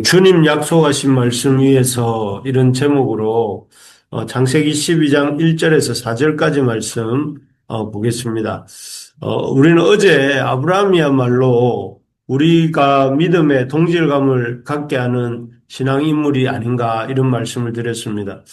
주님 약속하신 말씀 위에서 이런 제목으로 창세기 12장 1절에서 4절까지 말씀 보겠습니다. 우리는 어제 아브라함이야말로 우리가 믿음의 동질감을 갖게 하는 신앙 인물이 아닌가 이런 말씀을 드렸습니다.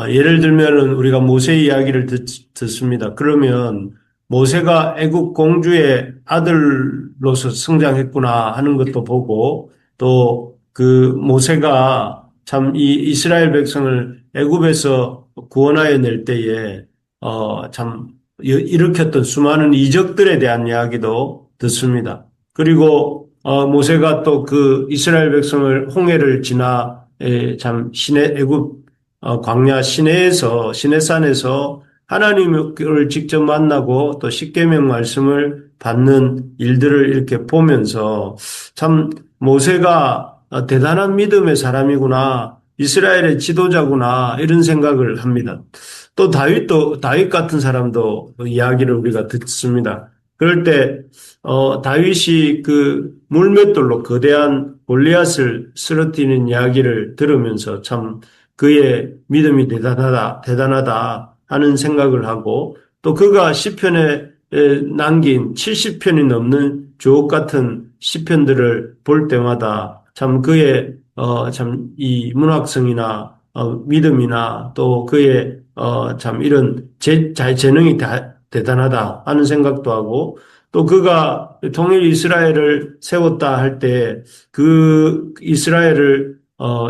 예를 들면은 우리가 모세 이야기를 듣습니다. 그러면 모세가 애굽 공주의 아들로서 성장했구나 하는 것도 보고 또 그 모세가 참 이 이스라엘 백성을 애굽에서 구원하여 낼 때에 참 일으켰던 수많은 이적들에 대한 이야기도 듣습니다. 그리고 모세가 또 그 이스라엘 백성을 홍해를 지나 참 시내 애굽 광야 시내에서 시내산에서 하나님을 직접 만나고 또 십계명 말씀을 받는 일들을 이렇게 보면서 참 모세가 대단한 믿음의 사람이구나, 이스라엘의 지도자구나 이런 생각을 합니다. 또 다윗 같은 사람도 이야기를 우리가 듣습니다. 그럴 때 다윗이 그 물맷돌로 거대한 골리앗을 쓰러뜨리는 이야기를 들으면서 참 그의 믿음이 대단하다 하는 생각을 하고 또 그가 시편에 남긴 70편이 넘는 주옥 같은 시편들을 볼 때마다 참 그의 참 이 문학성이나 믿음이나 또 그의 참 이런 재능이 대단하다 하는 생각도 하고 또 그가 통일 이스라엘을 세웠다 할 때 그 이스라엘을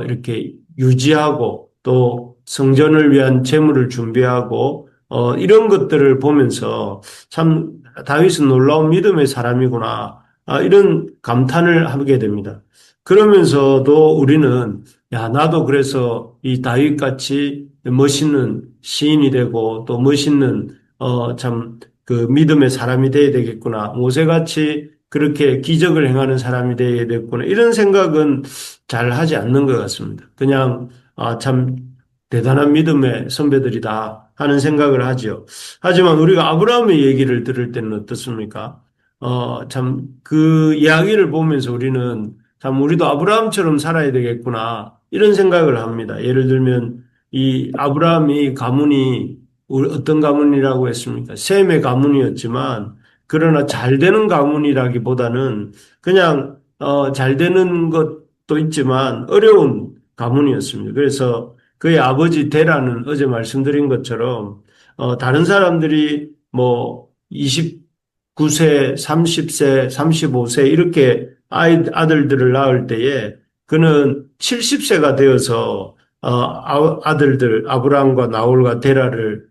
이렇게 유지하고 또 성전을 위한 재물을 준비하고 이런 것들을 보면서 참 다윗은 놀라운 믿음의 사람이구나 이런 감탄을 하게 됩니다. 그러면서도 우리는 야 나도 그래서 이 다윗같이 멋있는 시인이 되고 또 멋있는 참 그 믿음의 사람이 되어야 되겠구나. 모세같이 그렇게 기적을 행하는 사람이 되어야 되겠구나. 이런 생각은 잘 하지 않는 것 같습니다. 그냥 참 대단한 믿음의 선배들이다 하는 생각을 하죠. 하지만 우리가 아브라함의 얘기를 들을 때는 어떻습니까? 참 그 이야기를 보면서 우리는 참 우리도 아브라함처럼 살아야 되겠구나 이런 생각을 합니다. 예를 들면 이 아브라함이 가문이 어떤 가문이라고 했습니까? 셈의 가문이었지만 그러나 잘 되는 가문이라기보다는 그냥 잘 되는 것도 있지만 어려운 가문이었습니다. 그래서 그의 아버지 데라는 어제 말씀드린 것처럼 다른 사람들이 뭐 29세, 30세, 35세 이렇게 아들들을 낳을 때에 그는 70세가 되어서 아들들 아브라함과 나홀과 데라를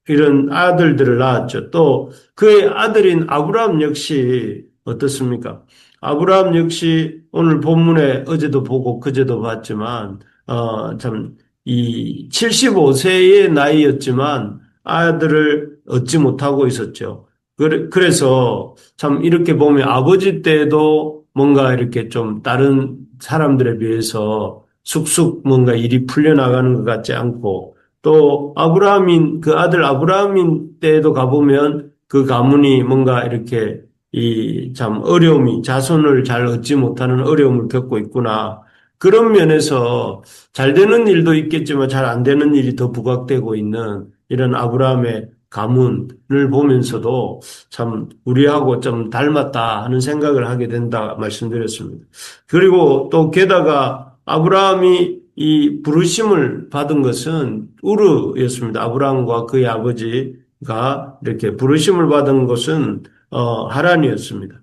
이런 아들들을 낳았죠. 또 그의 아들인 아브라함 역시 어떻습니까? 아브라함 역시 오늘 본문에 어제도 보고 그제도 봤지만 참 이 75세의 나이였지만 아들을 얻지 못하고 있었죠. 그래서 참 이렇게 보면 아버지 때도 뭔가 이렇게 좀 다른 사람들에 비해서 쑥쑥 뭔가 일이 풀려나가는 것 같지 않고 또 아브라함인 그 아들 아브라함인 때에도 가보면 그 가문이 뭔가 이렇게 이 참 어려움이 자손을 잘 얻지 못하는 어려움을 겪고 있구나. 그런 면에서 잘 되는 일도 있겠지만 잘 안 되는 일이 더 부각되고 있는 이런 아브라함의 가문을 보면서도 참 우리하고 좀 닮았다 하는 생각을 하게 된다 말씀드렸습니다. 그리고 또 게다가 아브라함이 이 부르심을 받은 것은 우르였습니다. 아브라함과 그의 아버지가 이렇게 부르심을 받은 것은 하란이었습니다.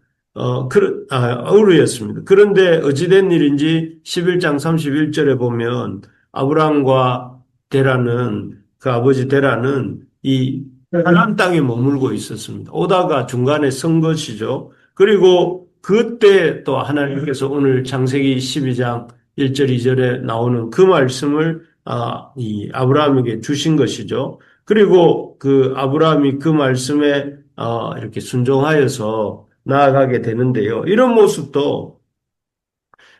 우르였습니다. 그런데 어찌된 일인지 11장 31절에 보면 아브라함과 데라는 그 아버지 데라는 이 가나안 땅에 머물고 있었습니다. 오다가 중간에 선 것이죠. 그리고 그때 또 하나님께서 오늘 창세기 12장 1절, 2절에 나오는 그 말씀을 이 아브라함에게 주신 것이죠. 그리고 그 아브라함이 그 말씀에 이렇게 순종하여서 나아가게 되는데요. 이런 모습도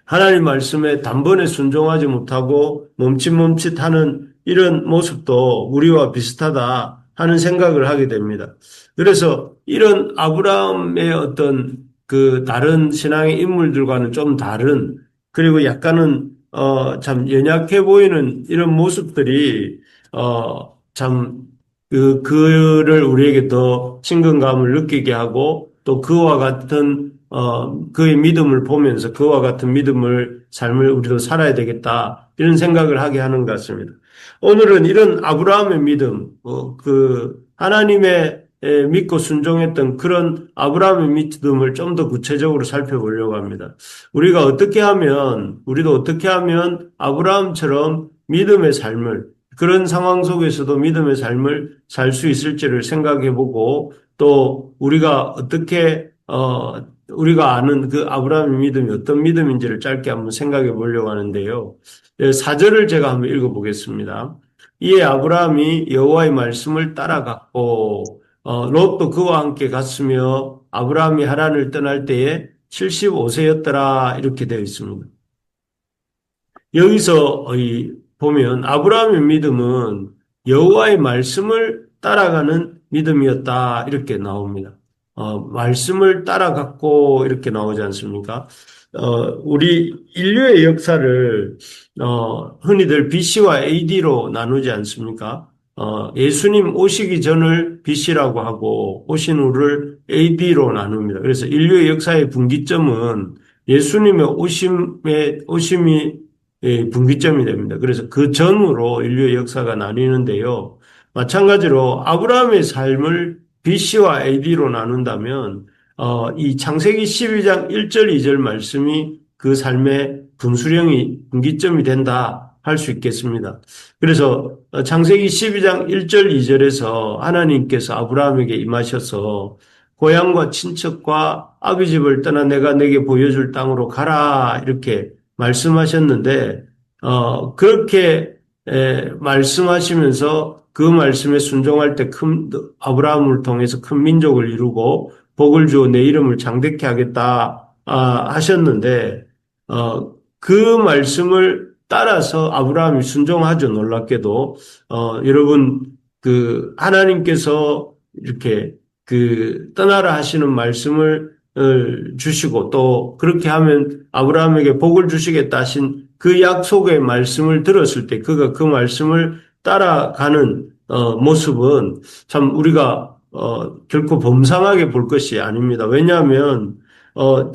하나님 말씀에 단번에 순종하지 못하고 멈칫멈칫하는 이런 모습도 우리와 비슷하다 하는 생각을 하게 됩니다. 그래서 이런 아브라함의 어떤 그 다른 신앙의 인물들과는 좀 다른 그리고 약간은 참 연약해 보이는 이런 모습들이 참 그를 우리에게 더 친근감을 느끼게 하고 또 그와 같은 그의 믿음을 보면서 그와 같은 믿음을 삶을 우리도 살아야 되겠다 이런 생각을 하게 하는 것 같습니다. 오늘은 이런 아브라함의 믿음, 그 하나님의 믿고 순종했던 그런 아브라함의 믿음을 좀 더 구체적으로 살펴보려고 합니다. 우리도 어떻게 하면 아브라함처럼 믿음의 삶을, 그런 상황 속에서도 믿음의 삶을 살 수 있을지를 생각해 보고, 또 우리가 아는 그 아브라함의 믿음이 어떤 믿음인지를 짧게 한번 생각해 보려고 하는데요. 4절을 제가 한번 읽어 보겠습니다. 이에 아브라함이 여호와의 말씀을 따라갔고, 롯도 그와 함께 갔으며 아브라함이 하란을 떠날 때에 75세였더라 이렇게 되어 있습니다. 여기서 보면 아브라함의 믿음은 여호와의 말씀을 따라가는 믿음이었다 이렇게 나옵니다. 말씀을 따라갔고 이렇게 나오지 않습니까? 우리 인류의 역사를 흔히들 BC와 AD로 나누지 않습니까? 예수님 오시기 전을 BC라고 하고 오신 후를 AD로 나눕니다. 그래서 인류의 역사의 분기점은 예수님의 오심이 분기점이 됩니다. 그래서 그 전후로 인류의 역사가 나뉘는데요. 마찬가지로 아브라함의 삶을 BC와 AD로 나눈다면 이 창세기 12장 1절 2절 말씀이 그 삶의 분기점이 된다 할 수 있겠습니다. 그래서 창세기 12장 1절 2절에서 하나님께서 아브라함에게 임하셔서 고향과 친척과 아비 집을 떠나 내가 내게 보여줄 땅으로 가라 이렇게 말씀하셨는데 그렇게 말씀하시면서 그 말씀에 순종할 때 아브라함을 통해서 큰 민족을 이루고 복을 주어 내 이름을 장대케 하겠다 하셨는데 그 말씀을 따라서 아브라함이 순종하죠. 놀랍게도 여러분 그 하나님께서 이렇게 그 떠나라 하시는 말씀을 주시고 또 그렇게 하면 아브라함에게 복을 주시겠다 하신 그 약속의 말씀을 들었을 때 그가 그 말씀을 따라가는 모습은 참 우리가 결코 범상하게 볼 것이 아닙니다. 왜냐하면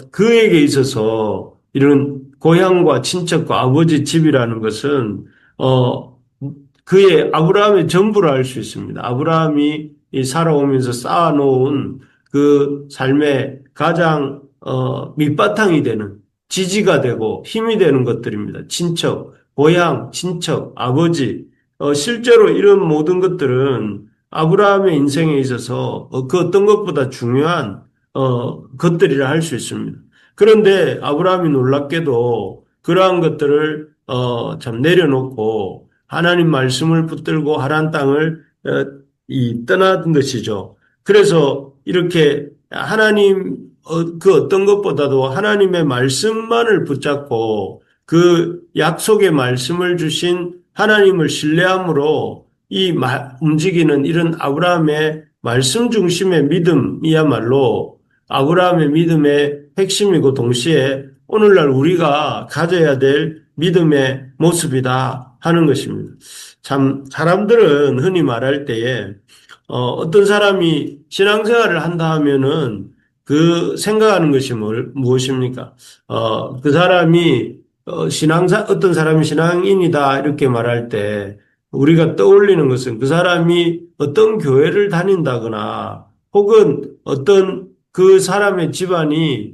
그에게 있어서 이런 고향과 친척과 아버지 집이라는 것은 그의 아브라함의 전부를 알 수 있습니다. 아브라함이 살아오면서 쌓아놓은 그 삶의 가장 밑바탕이 되는 지지가 되고 힘이 되는 것들입니다. 친척, 고향, 친척, 아버지. 실제로 이런 모든 것들은 아브라함의 인생에 있어서 그 어떤 것보다 중요한 것들이라 할 수 있습니다. 그런데 아브라함이 놀랍게도 그러한 것들을 참 내려놓고 하나님 말씀을 붙들고 하란 땅을 떠난 것이죠. 그래서 이렇게 하나님 그 어떤 것보다도 하나님의 말씀만을 붙잡고 그 약속의 말씀을 주신 하나님을 신뢰함으로 움직이는 이런 아브라함의 말씀 중심의 믿음이야말로 아브라함의 믿음의 핵심이고 동시에 오늘날 우리가 가져야 될 믿음의 모습이다 하는 것입니다. 참 사람들은 흔히 말할 때에 어떤 사람이 신앙생활을 한다 하면은 그 생각하는 것이 무엇입니까? 그 사람이 어떤 사람이 신앙인이다 이렇게 말할 때 우리가 떠올리는 것은 그 사람이 어떤 교회를 다닌다거나 혹은 어떤 그 사람의 집안이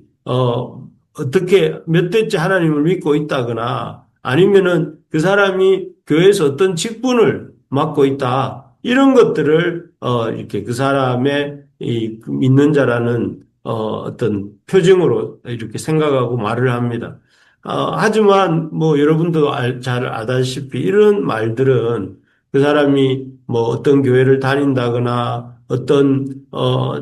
어떻게 몇 대째 하나님을 믿고 있다거나 아니면은 그 사람이 교회에서 어떤 직분을 맡고 있다. 이런 것들을 이렇게 그 사람의 이 믿는 자라는 어떤 표징으로 이렇게 생각하고 말을 합니다. 하지만 뭐 여러분도 잘 아다시피 이런 말들은 그 사람이 뭐 어떤 교회를 다닌다거나 어떤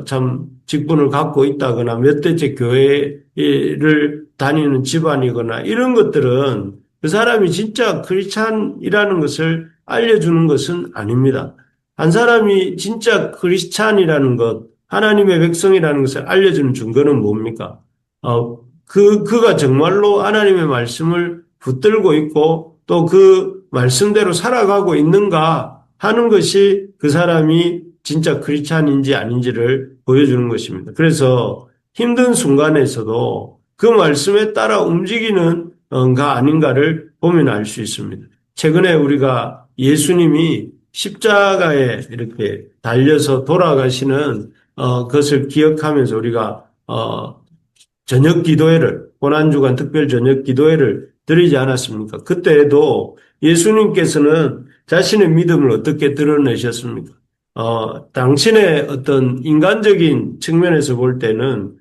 참 직분을 갖고 있다거나 몇 대째 교회를 다니는 집안이거나 이런 것들은 그 사람이 진짜 크리스찬이라는 것을 알려주는 것은 아닙니다. 한 사람이 진짜 크리스찬이라는 것, 하나님의 백성이라는 것을 알려주는 증거는 뭡니까? 그가 정말로 하나님의 말씀을 붙들고 있고 또 그 말씀대로 살아가고 있는가 하는 것이 그 사람이 진짜 크리스찬인지 아닌지를 보여주는 것입니다. 그래서 힘든 순간에서도 그 말씀에 따라 움직이는 가 아닌가를 보면 알 수 있습니다. 최근에 우리가 예수님이 십자가에 이렇게 달려서 돌아가시는 것을 기억하면서 우리가 저녁 기도회를 고난주간 특별 저녁 기도회를 드리지 않았습니까? 그때에도 예수님께서는 자신의 믿음을 어떻게 드러내셨습니까? 당신의 어떤 인간적인 측면에서 볼 때는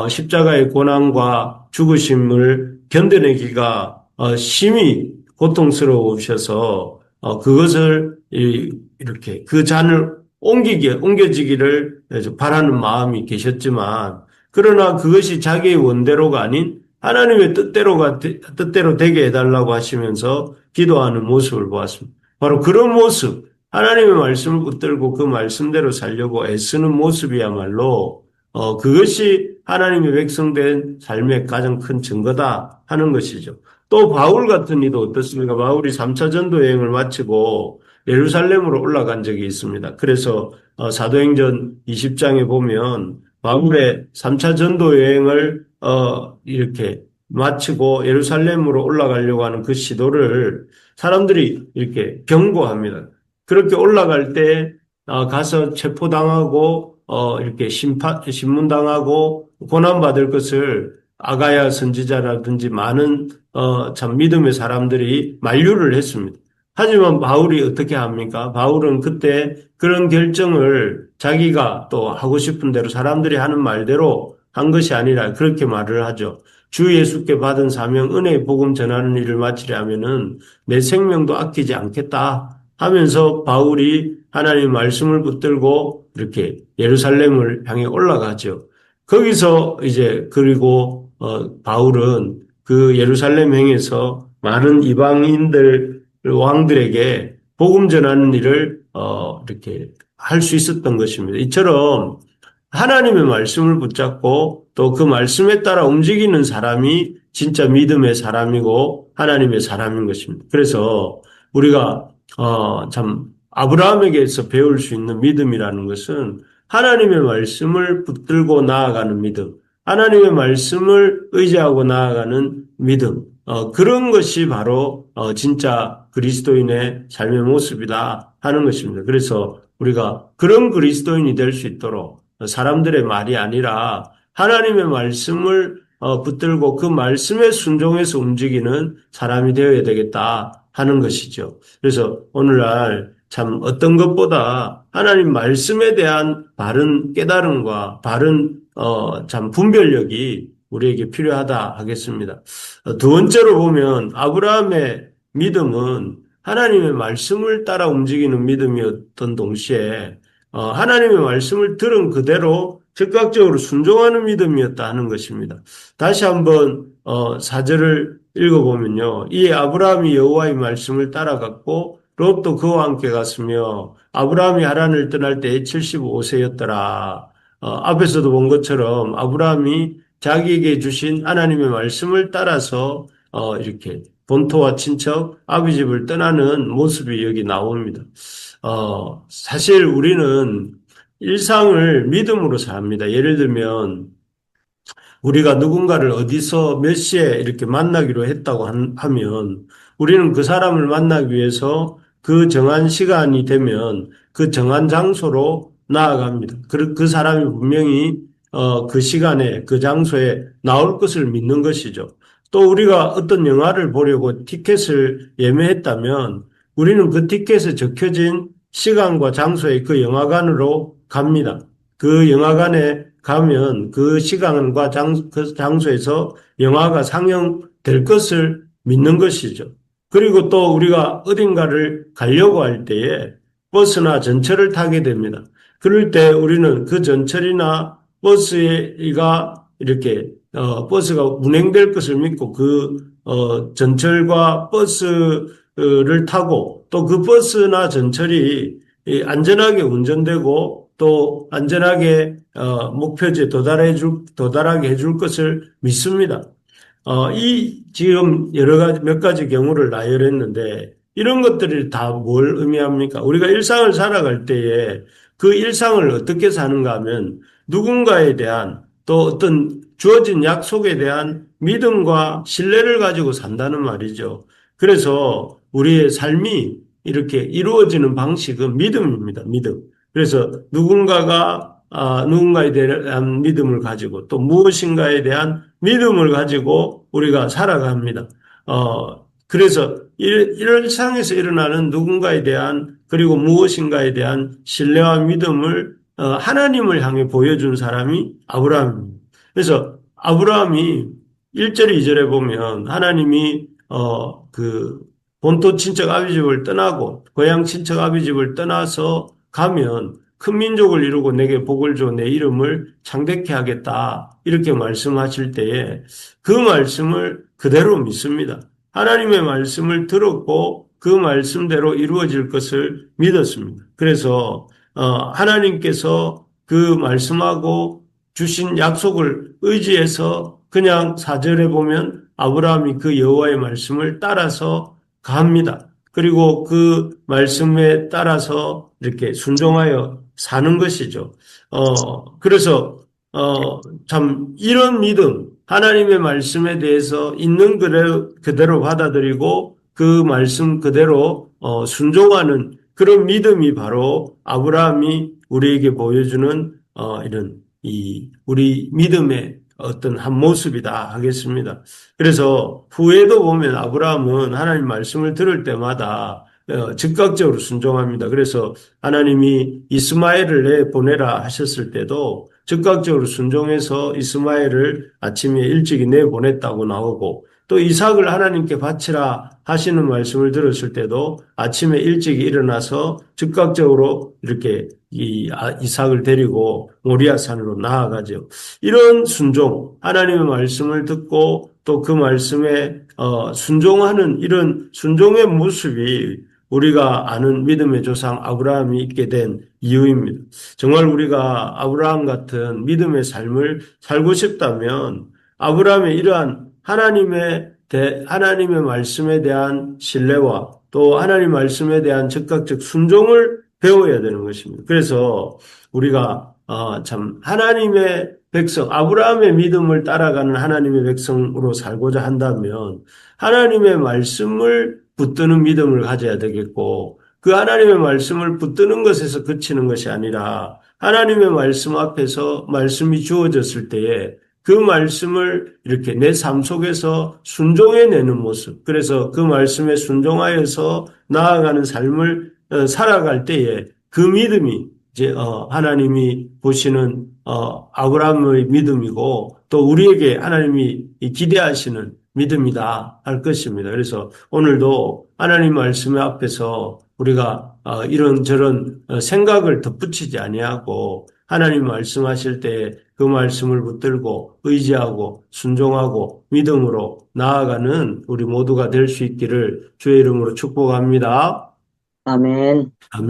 십자가의 고난과 죽으심을 견뎌내기가 심히 고통스러우셔서 그것을 이렇게 그 잔을 옮겨지기를 바라는 마음이 계셨지만 그러나 그것이 자기의 원대로가 아닌 하나님의 뜻대로 되게 해달라고 하시면서 기도하는 모습을 보았습니다. 바로 그런 모습, 하나님의 말씀을 붙들고 그 말씀대로 살려고 애쓰는 모습이야말로 그것이 하나님의 백성된 삶의 가장 큰 증거다 하는 것이죠. 또 바울 같은 이도 어떻습니까? 바울이 3차 전도 여행을 마치고 예루살렘으로 올라간 적이 있습니다. 그래서 사도행전 20장에 보면 바울의 3차 전도 여행을 이렇게 마치고 예루살렘으로 올라가려고 하는 그 시도를 사람들이 이렇게 경고합니다. 그렇게 올라갈 때 가서 체포당하고 이렇게 신문당하고 고난받을 것을 아가야 선지자라든지 많은 참 믿음의 사람들이 만류를 했습니다. 하지만 바울이 어떻게 합니까? 바울은 그때 그런 결정을 자기가 또 하고 싶은 대로 사람들이 하는 말대로 한 것이 아니라 그렇게 말을 하죠. 주 예수께 받은 사명 은혜의 복음 전하는 일을 마치려 하면은 내 생명도 아끼지 않겠다 하면서 바울이 하나님의 말씀을 붙들고 이렇게 예루살렘을 향해 올라가죠. 거기서 이제 그리고 바울은 그 예루살렘 행에서 많은 이방인들 왕들에게 복음 전하는 일을 이렇게 할 수 있었던 것입니다. 이처럼 하나님의 말씀을 붙잡고 또 그 말씀에 따라 움직이는 사람이 진짜 믿음의 사람이고 하나님의 사람인 것입니다. 그래서 우리가 참 아브라함에게서 배울 수 있는 믿음이라는 것은 하나님의 말씀을 붙들고 나아가는 믿음, 하나님의 말씀을 의지하고 나아가는 믿음, 그런 것이 바로 진짜 그리스도인의 삶의 모습이다 하는 것입니다. 그래서 우리가 그런 그리스도인이 될 수 있도록 사람들의 말이 아니라 하나님의 말씀을 붙들고 그 말씀에 순종해서 움직이는 사람이 되어야 되겠다 하는 것이죠. 그래서 오늘날 참 어떤 것보다 하나님 말씀에 대한 바른 깨달음과 바른 참 분별력이 우리에게 필요하다 하겠습니다. 두 번째로 보면 아브라함의 믿음은 하나님의 말씀을 따라 움직이는 믿음이었던 동시에 하나님의 말씀을 들은 그대로 즉각적으로 순종하는 믿음이었다 하는 것입니다. 다시 한번 4절을 읽어보면요. 이에 아브라함이 여호와의 말씀을 따라갔고 롯도 그와 함께 갔으며 아브라함이 하란을 떠날 때에 75세였더라. 앞에서도 본 것처럼 아브라함이 자기에게 주신 하나님의 말씀을 따라서 이렇게 본토와 친척, 아비 집을 떠나는 모습이 여기 나옵니다. 사실 우리는 일상을 믿음으로 삽니다. 예를 들면 우리가 누군가를 어디서 몇 시에 이렇게 만나기로 했다고 하면 우리는 그 사람을 만나기 위해서 그 정한 시간이 되면 그 정한 장소로 나아갑니다. 그 사람이 분명히 그 시간에 그 장소에 나올 것을 믿는 것이죠. 또 우리가 어떤 영화를 보려고 티켓을 예매했다면 우리는 그 티켓에 적혀진 시간과 장소에 그 영화관으로 갑니다. 그 영화관에 가면 그 시간과 그 장소에서 영화가 상영될 것을 믿는 것이죠. 그리고 또 우리가 어딘가를 가려고 할 때에 버스나 전철을 타게 됩니다. 그럴 때 우리는 그 전철이나 버스가 이렇게 버스가 운행될 것을 믿고 그 전철과 버스를 타고 또 그 버스나 전철이 안전하게 운전되고 또 안전하게 목표지에 도달하게 해줄 것을 믿습니다. 이 지금 여러 가지, 몇 가지 경우를 나열했는데 이런 것들이 다 뭘 의미합니까? 우리가 일상을 살아갈 때에 그 일상을 어떻게 사는가 하면 누군가에 대한 또 어떤 주어진 약속에 대한 믿음과 신뢰를 가지고 산다는 말이죠. 그래서 우리의 삶이 이렇게 이루어지는 방식은 믿음입니다. 믿음. 그래서 누군가에 대한 믿음을 가지고 또 무엇인가에 대한 믿음을 가지고 우리가 살아갑니다. 그래서 일상에서 일어나는 누군가에 대한 그리고 무엇인가에 대한 신뢰와 믿음을 하나님을 향해 보여준 사람이 아브라함입니다. 그래서 아브라함이 1절, 2절에 보면 하나님이 그 본토 친척 아비집을 떠나고 고향 친척 아비집을 떠나서 가면 큰 민족을 이루고 내게 복을 줘 내 이름을 창대케 하겠다. 이렇게 말씀하실 때에 그 말씀을 그대로 믿습니다. 하나님의 말씀을 들었고 그 말씀대로 이루어질 것을 믿었습니다. 그래서 하나님께서 그 말씀하고 주신 약속을 의지해서 그냥 4절에 보면 아브라함이 그 여호와의 말씀을 따라서 갑니다. 그리고 그 말씀에 따라서 이렇게 순종하여 사는 것이죠. 그래서, 참, 이런 믿음, 하나님의 말씀에 대해서 있는 그대로 받아들이고 그 말씀 그대로, 순종하는 그런 믿음이 바로 아브라함이 우리에게 보여주는, 우리 믿음의 어떤 한 모습이다 하겠습니다. 그래서 후에도 보면 아브라함은 하나님 말씀을 들을 때마다 즉각적으로 순종합니다. 그래서 하나님이 이스마엘을 내보내라 하셨을 때도 즉각적으로 순종해서 이스마엘을 아침에 일찍이 내보냈다고 나오고 또 이삭을 하나님께 바치라 하시는 말씀을 들었을 때도 아침에 일찍 일어나서 즉각적으로 이렇게 이삭을 데리고 모리아 산으로 나아가죠. 이런 순종, 하나님의 말씀을 듣고 또 그 말씀에 순종하는 이런 순종의 모습이 우리가 아는 믿음의 조상 아브라함이 있게 된 이유입니다. 정말 우리가 아브라함 같은 믿음의 삶을 살고 싶다면 아브라함의 이러한 하나님의 말씀에 대한 신뢰와 또 하나님 말씀에 대한 즉각적 순종을 배워야 되는 것입니다. 그래서 우리가 참 하나님의 백성, 아브라함의 믿음을 따라가는 하나님의 백성으로 살고자 한다면 하나님의 말씀을 붙드는 믿음을 가져야 되겠고 그 하나님의 말씀을 붙드는 것에서 그치는 것이 아니라 하나님의 말씀 앞에서 말씀이 주어졌을 때에 그 말씀을 이렇게 내 삶 속에서 순종해내는 모습. 그래서 그 말씀에 순종하여서 나아가는 삶을 살아갈 때에 그 믿음이 이제 하나님이 보시는 아브라함의 믿음이고 또 우리에게 하나님이 기대하시는 믿음이다 할 것입니다. 그래서 오늘도 하나님 말씀 앞에서 우리가 이런저런 생각을 덧붙이지 아니하고 하나님 말씀하실 때 그 말씀을 붙들고 의지하고 순종하고 믿음으로 나아가는 우리 모두가 될 수 있기를 주의 이름으로 축복합니다. 아멘. 아멘.